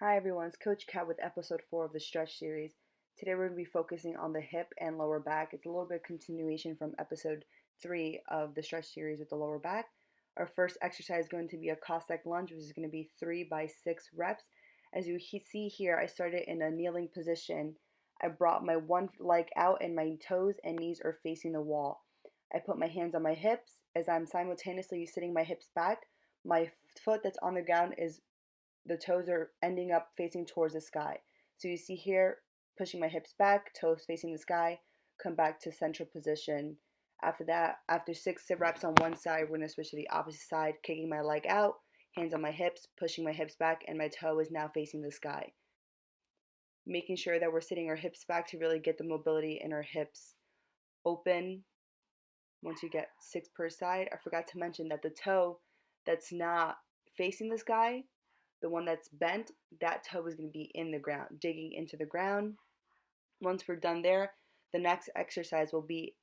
Hi everyone, it's Coach Kat with episode 4 of the Stretch series. Today we're going to be focusing on the hip and lower back. It's a little bit of continuation from episode 3 of the Stretch series with the lower back. Our first exercise is going to be a Cossack Lunge, which is going to be 3 by 6 reps. As you see here, I started in a kneeling position. I brought my one leg out and my toes and knees are facing the wall. I put my hands on my hips as I'm simultaneously sitting my hips back. My foot that's on the ground is the toes are ending up facing towards the sky. So you see here, pushing my hips back, toes facing the sky, come back to central position. After that, after 6 reps on one side, we're going to switch to the opposite side, kicking my leg out, hands on my hips, pushing my hips back, and my toe is now facing the sky. Making sure that we're sitting our hips back to really get the mobility in our hips open. Once you get 6 per side, I forgot to mention that the toe that's not facing the sky, the one that's bent, that toe is going to be in the ground, digging into the ground. Once we're done there, the next exercise will be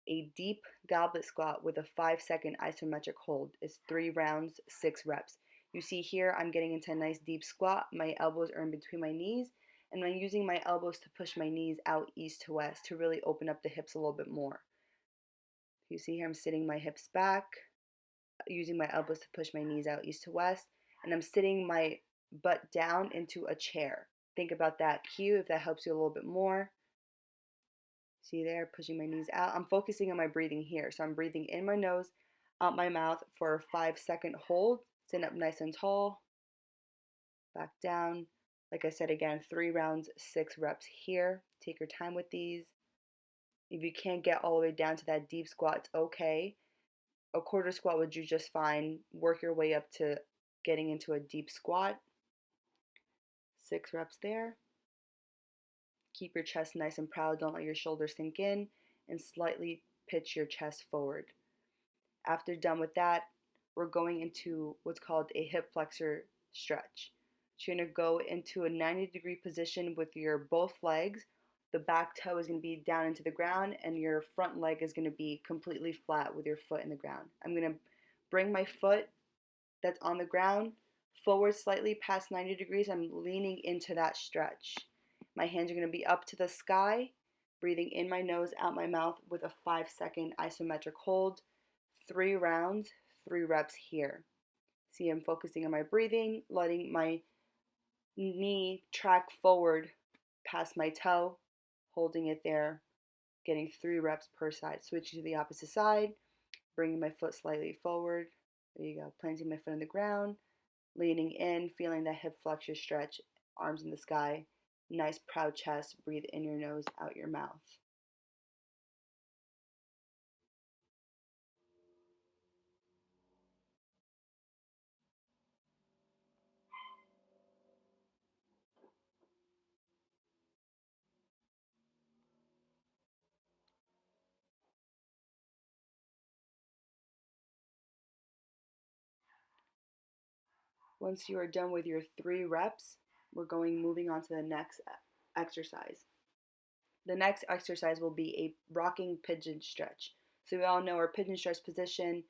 a deep goblet squat with a 5-second isometric hold. It's 3 rounds, 6 reps. You see here, I'm getting into a nice deep squat. My elbows are in between my knees, and I'm using my elbows to push my knees out east to west to really open up the hips a little bit more. You see here, I'm sitting my hips back, using my elbows to push my knees out east to west, and I'm sitting my butt down into a chair. Think about that cue if that helps you a little bit more. See there, pushing my knees out. I'm focusing on my breathing here. So I'm breathing in my nose, out my mouth for a 5-second hold. Sit up nice and tall. Back down. Like I said again, 3 rounds, 6 reps here. Take your time with these. If you can't get all the way down to that deep squat, it's okay. A quarter squat would do just fine. Work your way up to getting into a deep squat. 6 reps there. Keep your chest nice and proud. Don't let your shoulders sink in, and slightly pitch your chest forward. After done with that, we're going into what's called a hip flexor stretch. So you're going to go into a 90-degree position with your both legs. The back toe is going to be down into the ground, and your front leg is going to be completely flat with your foot in the ground. I'm going to bring my foot that's on the ground forward slightly past 90 degrees. I'm leaning into that stretch. My hands are going to be up to the sky, breathing in my nose, out my mouth with a 5-second isometric hold. 3 rounds, 3 reps here. See, I'm focusing on my breathing, letting my knee track forward past my toe, holding it there, getting 3 reps per side. Switching to the opposite side, bringing my foot slightly forward. There you go, planting my foot on the ground, leaning in, feeling that hip flexor stretch, arms in the sky. Nice proud chest, breathe in your nose, out your mouth. Once you are done with your 3 reps, we're moving on to the next exercise. The next exercise will be a rocking pigeon stretch. So we all know our pigeon stretch position,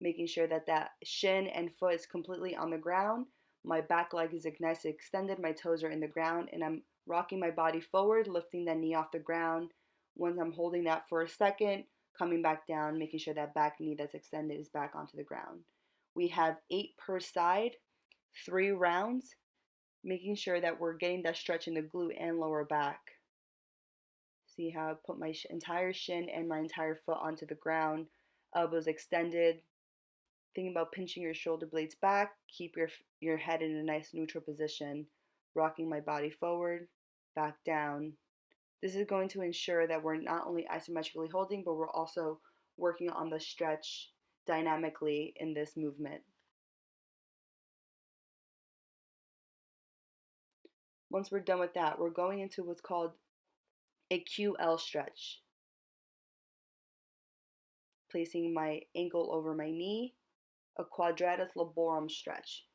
making sure that that shin and foot is completely on the ground. My back leg is nice and extended, my toes are in the ground, and I'm rocking my body forward, lifting the knee off the ground. Once I'm holding that for a second, coming back down, making sure that back knee that's extended is back onto the ground. We have 8 per side, 3 rounds, making sure that we're getting that stretch in the glute and lower back. See how I put my entire shin and my entire foot onto the ground, elbows extended. Thinking about pinching your shoulder blades back, keep your head in a nice neutral position, rocking my body forward, back down. This is going to ensure that we're not only isometrically holding, but we're also working on the stretch dynamically in this movement. Once we're done with that, we're going into what's called a QL stretch. Placing my ankle over my knee, a Quadratus Lumborum stretch.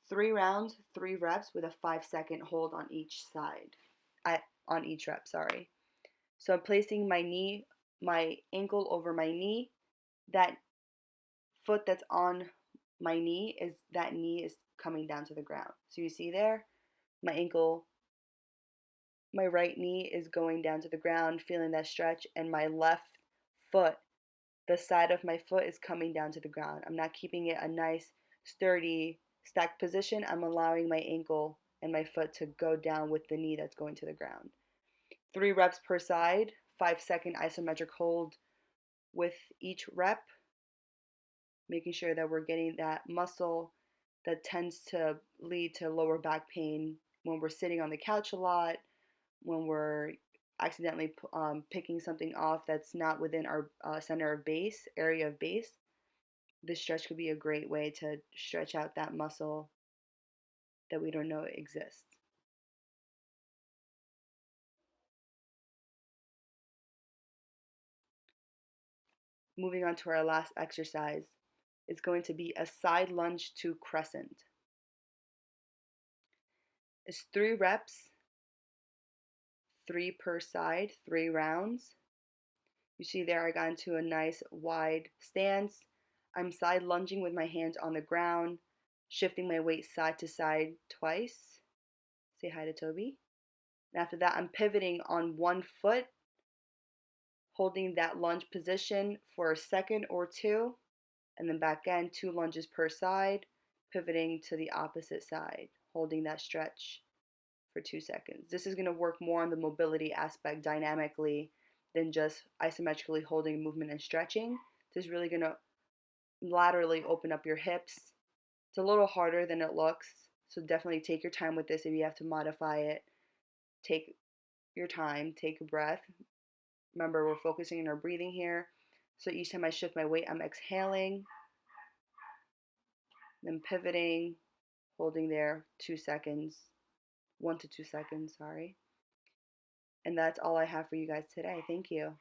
3 rounds, 3 reps with a 5-second hold on each side. On each rep, sorry. So I'm placing my ankle over my knee. That foot that's on my knee is coming down to the ground. So you see there, my ankle, my right knee is going down to the ground, feeling that stretch, and my left foot, the side of my foot is coming down to the ground. I'm not keeping it a nice, sturdy, stacked position. I'm allowing my ankle and my foot to go down with the knee that's going to the ground. 3 reps per side, 5-second isometric hold with each rep, making sure that we're getting that muscle that tends to lead to lower back pain when we're sitting on the couch a lot, when we're accidentally picking something off that's not within our center of base, area of base. This stretch could be a great way to stretch out that muscle that we don't know exists. Moving on to our last exercise, it's going to be a side lunge to crescent. It's 3 reps, 3 per side, 3 rounds. You see there I got into a nice wide stance. I'm side lunging with my hands on the ground, shifting my weight side to side twice. Say hi to Toby. And after that, I'm pivoting on one foot, holding that lunge position for a second or two, and then back in, 2 lunges per side, pivoting to the opposite side, holding that stretch for 2 seconds. This is going to work more on the mobility aspect dynamically than just isometrically holding movement and stretching. This is really going to laterally open up your hips. It's a little harder than it looks, so definitely take your time with this. If you have to modify it, take your time, take a breath. Remember, we're focusing on our breathing here. So each time I shift my weight, I'm exhaling, then pivoting, holding there 2 seconds, 1 to 2 seconds, sorry. And that's all I have for you guys today. Thank you.